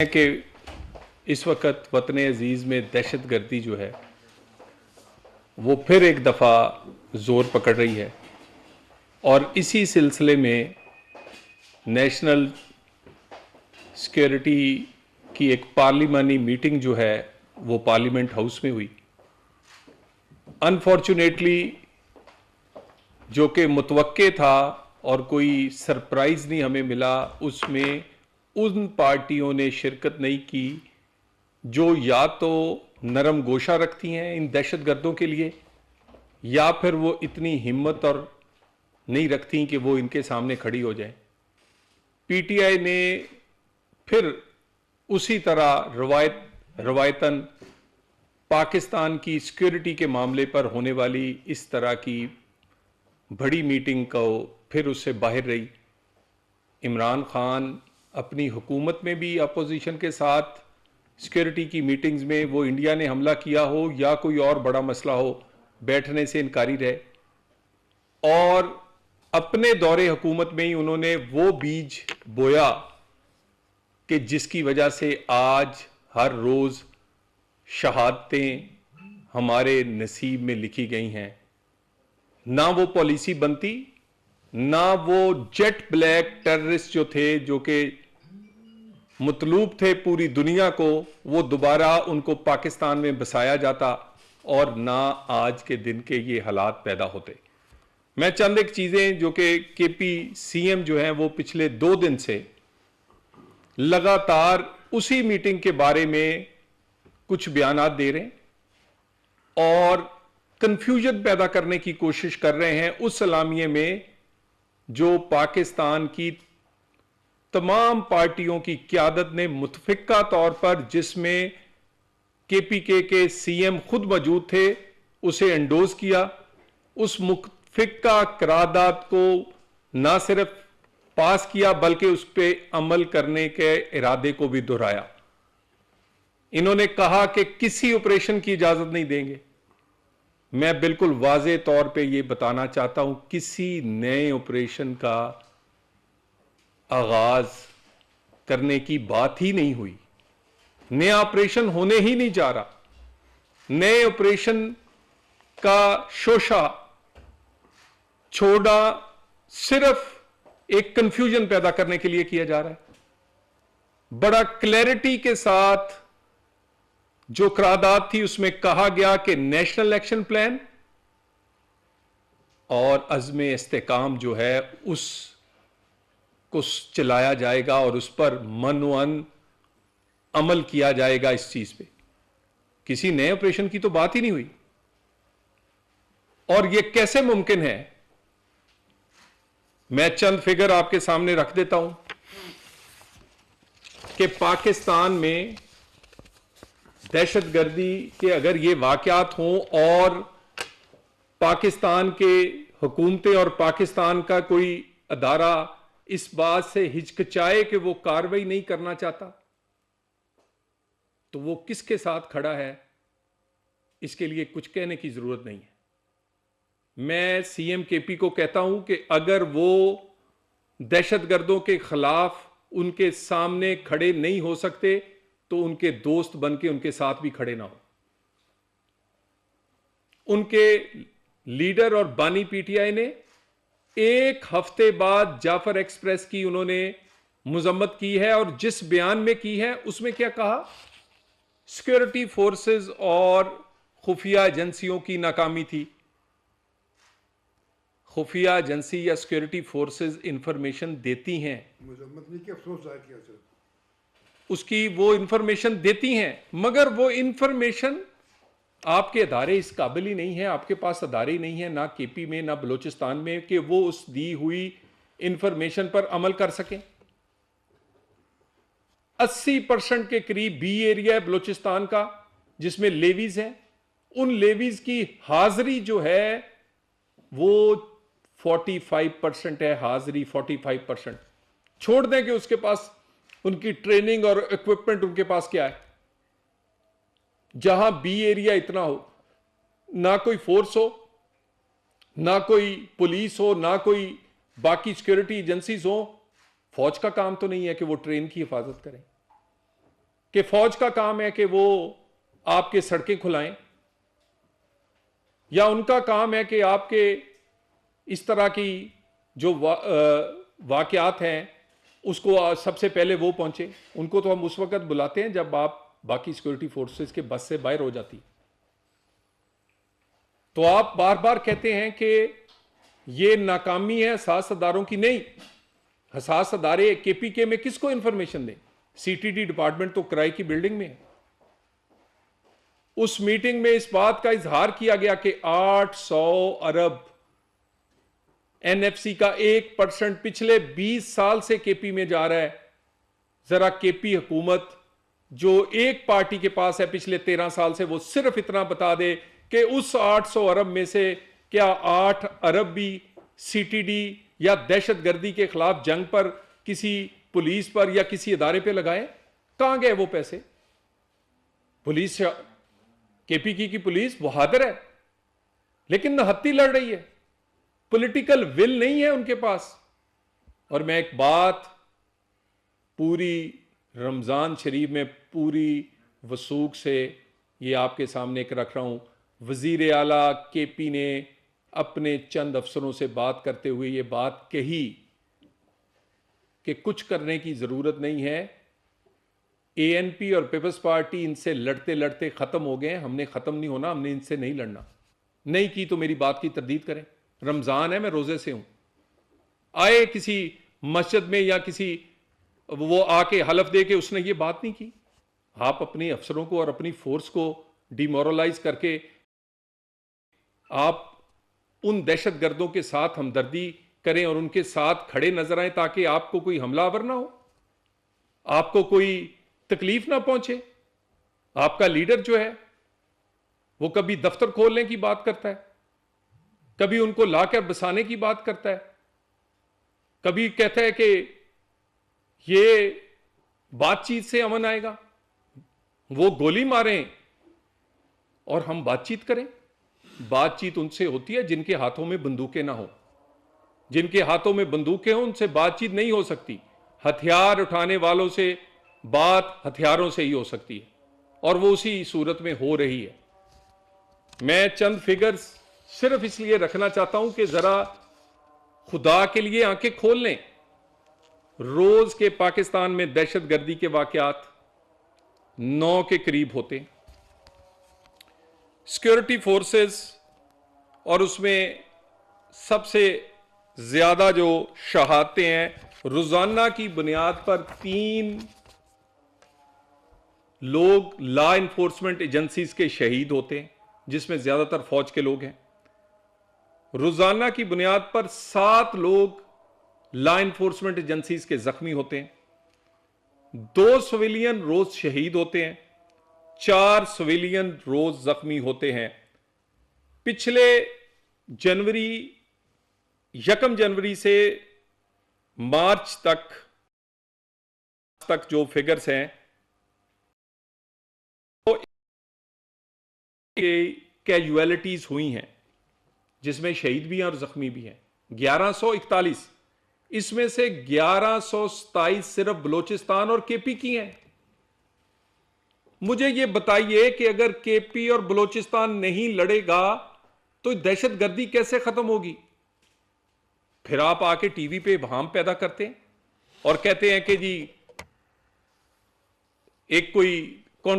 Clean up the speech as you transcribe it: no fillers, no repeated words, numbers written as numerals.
कि इस वक्त वतन अजीज़ में दहशत गर्दी जो है वो फिर एक दफ़ा ज़ोर पकड़ रही है और इसी सिलसिले में नेशनल सिक्योरिटी की एक पार्लिमानी मीटिंग जो है वो पार्लियामेंट हाउस में हुई। अनफॉर्चुनेटली जो कि मुतवक्के था और कोई सरप्राइज़ नहीं हमें मिला, उसमें उन पार्टियों ने शिरकत नहीं की जो या तो नरम गोशा रखती हैं इन दहशत गर्दों के लिए, या फिर वो इतनी हिम्मत और नहीं रखती कि वो इनके सामने खड़ी हो जाए। पीटीआई ने फिर उसी तरह रवायतन पाकिस्तान की सिक्योरिटी के मामले पर होने वाली इस तरह की बड़ी मीटिंग को फिर उससे बाहर रही। इमरान खान अपनी हुकूमत में भी अपोजिशन के साथ सिक्योरिटी की मीटिंग्स में, वो इंडिया ने हमला किया हो या कोई और बड़ा मसला हो, बैठने से इनकारी रहे और अपने दौरे हुकूमत में ही उन्होंने वो बीज बोया कि जिसकी वजह से आज हर रोज शहादतें हमारे नसीब में लिखी गई हैं। ना वो पॉलिसी बनती, ना वो जेट ब्लैक टेररिस्ट जो थे, जो कि मतलूब थे पूरी दुनिया को, वो दोबारा उनको पाकिस्तान में बसाया जाता और ना आज के दिन के ये हालात पैदा होते। मैं चंद एक चीजें जो कि केपी सीएम जो हैं वो पिछले 2 दिन से लगातार उसी मीटिंग के बारे में कुछ बयानात दे रहे हैं और कंफ्यूजन पैदा करने की कोशिश कर रहे हैं उस सलामिये में जो पाकिस्तान की तमाम पार्टियों की क़यादत ने मुतफिका तौर पर, जिसमें केपीके के सीएम खुद मौजूद थे, उसे एंडोज किया। उस मुतफिका करारदाद को ना सिर्फ पास किया बल्कि उस पर अमल करने के इरादे को भी दोहराया। इन्होंने कहा कि किसी ऑपरेशन की इजाजत नहीं देंगे। मैं बिल्कुल वाज़े तौर पे ये बताना चाहता हूं, किसी नए ऑपरेशन का आगाज करने की बात ही नहीं हुई। नया ऑपरेशन होने ही नहीं जा रहा। नए ऑपरेशन का शोशा छोड़ा सिर्फ एक कंफ्यूजन पैदा करने के लिए किया जा रहा है। बड़ा क्लैरिटी के साथ जो करारदाद थी उसमें कहा गया कि नेशनल एक्शन प्लान और अज़्म इस्तेकाम जो है उसको चलाया जाएगा और उस पर मनोअन अमल किया जाएगा। इस चीज पे किसी नए ऑपरेशन की तो बात ही नहीं हुई। और यह कैसे मुमकिन है, मैं चंद फिगर आपके सामने रख देता हूं कि पाकिस्तान में दहशतगर्दी के अगर ये वाकयात हों और पाकिस्तान के हुकूमतें और पाकिस्तान का कोई अदारा इस बात से हिचकिचाए कि वो कार्रवाई नहीं करना चाहता, तो वो किसके साथ खड़ा है, इसके लिए कुछ कहने की जरूरत नहीं है। मैं सीएम केपी को कहता हूं कि अगर वो दहशतगर्दों के खिलाफ उनके सामने खड़े नहीं हो सकते तो उनके दोस्त बन के उनके साथ भी खड़े ना हो। उनके लीडर और बानी पीटीआई ने एक हफ्ते बाद जाफर एक्सप्रेस की उन्होंने मजम्मत की है और जिस बयान में की है उसमें क्या कहा, सिक्योरिटी फोर्सेस और खुफिया एजेंसियों की नाकामी थी। खुफिया एजेंसी या सिक्योरिटी फोर्सेस इंफॉर्मेशन देती हैं, मजम्मत नहीं कि अफसोस जाहिर किया सर, उसकी वो इंफॉर्मेशन देती हैं, मगर वो इंफॉर्मेशन आपके अदारे इस काबिल ही नहीं है, आपके पास अदारे ही नहीं है, ना केपी में ना बलूचिस्तान में, कि वो उस दी हुई इंफॉर्मेशन पर अमल कर सकें। 80% के करीब बी एरिया है बलूचिस्तान का जिसमें लेवीज है। उन लेवीज की हाजिरी जो है वो 45% है। हाजिरी 45%। छोड़ दें कि उसके पास उनकी ट्रेनिंग और इक्विपमेंट उनके पास क्या है। जहां बी एरिया इतना हो, ना कोई फोर्स हो, ना कोई पुलिस हो, ना कोई बाकी सिक्योरिटी एजेंसीज हो, फौज का काम तो नहीं है कि वो ट्रेन की हिफाजत करें। कि फौज का काम है कि वो आपके सड़कें खुलाएं, या उनका काम है कि आपके इस तरह की जो वाकयात हैं उसको सबसे पहले वो पहुंचे? उनको तो हम उस वक्त बुलाते हैं जब आप बाकी सिक्योरिटी फोर्सेस के बस से बाहर हो जाती। तो आप बार बार कहते हैं कि ये नाकामी है हसास अदारों की। नहीं, हसास अदारे केपीके में किसको इंफॉर्मेशन दें? सीटीडी डिपार्टमेंट तो किराए की बिल्डिंग में है। उस मीटिंग में इस बात का इजहार किया गया कि 800 अरब एनएफसी का 1% पिछले 20 साल से केपी में जा रहा है। जरा केपी हुकूमत जो एक पार्टी के पास है पिछले 13 साल से, वो सिर्फ इतना बता दे कि उस 800 अरब में से क्या 8 अरब भी सीटीडी या दहशतगर्दी के खिलाफ जंग पर, किसी पुलिस पर या किसी इदारे पे लगाए? कहां गए वो पैसे? पुलिस, केपी की पुलिस बहादुर है, लेकिन नहत्ती लड़ रही है। पॉलिटिकल विल नहीं है उनके पास। और मैं एक बात पूरी रमजान शरीफ में पूरी वसूख से ये आपके सामने एक रख रहा हूं। वजीर आला केपी ने अपने चंद अफसरों से बात करते हुए ये बात कही कि कुछ करने की जरूरत नहीं है। एएनपी और पीपल्स पार्टी इनसे लड़ते लड़ते खत्म हो गए, हमने खत्म नहीं होना, हमने इनसे नहीं लड़ना। नहीं की तो मेरी बात की तरदीद करें। रमजान है, मैं रोजे से हूं। आए किसी मस्जिद में या किसी वो आके हलफ दे के उसने ये बात नहीं की। आप अपने अफसरों को और अपनी फोर्स को डिमोरलाइज करके आप उन दहशतगर्दों के साथ हमदर्दी करें और उनके साथ खड़े नजर आए ताकि आपको कोई हमलावर ना हो, आपको कोई तकलीफ ना पहुंचे। आपका लीडर जो है वो कभी दफ्तर खोलने की बात करता है, कभी उनको लाकर बसाने की बात करता है, कभी कहता है कि ये बातचीत से अमन आएगा। वो गोली मारें और हम बातचीत करें। बातचीत उनसे होती है जिनके हाथों में बंदूकें ना हो। जिनके हाथों में बंदूकें हो उनसे बातचीत नहीं हो सकती। हथियार उठाने वालों से बात हथियारों से ही हो सकती है, और वो उसी सूरत में हो रही है। मैं चंद फिगर्स सिर्फ इसलिए रखना चाहता हूं कि जरा खुदा के लिए आंखें खोल लें। रोज के पाकिस्तान में दहशतगर्दी के वाकयात 9 के करीब होते। सिक्योरिटी फोर्सेस, और उसमें सबसे ज्यादा जो शहादतें हैं, रोजाना की बुनियाद पर 3 लोग लॉ इन्फोर्समेंट एजेंसीज के शहीद होते हैं, जिसमें ज्यादातर फौज के लोग हैं। रोजाना की बुनियाद पर 7 लोग लॉ इन्फोर्समेंट एजेंसीज के जख्मी होते हैं। 2 सिविलियन रोज शहीद होते हैं, 4 सिविलियन रोज जख्मी होते हैं। पिछले जनवरी 1 जनवरी से मार्च तक जो फिगर्स हैं, कैजुअलिटीज हुई हैं जिसमें शहीद भी हैं और जख्मी भी हैं 1141। इसमें से 1127 सिर्फ बलोचिस्तान और केपी की हैं। मुझे यह बताइए कि अगर केपी और बलोचिस्तान नहीं लड़ेगा तो दहशतगर्दी कैसे खत्म होगी? फिर आप आके टीवी पे बहाम पैदा करते हैं और कहते हैं कि जी एक कोई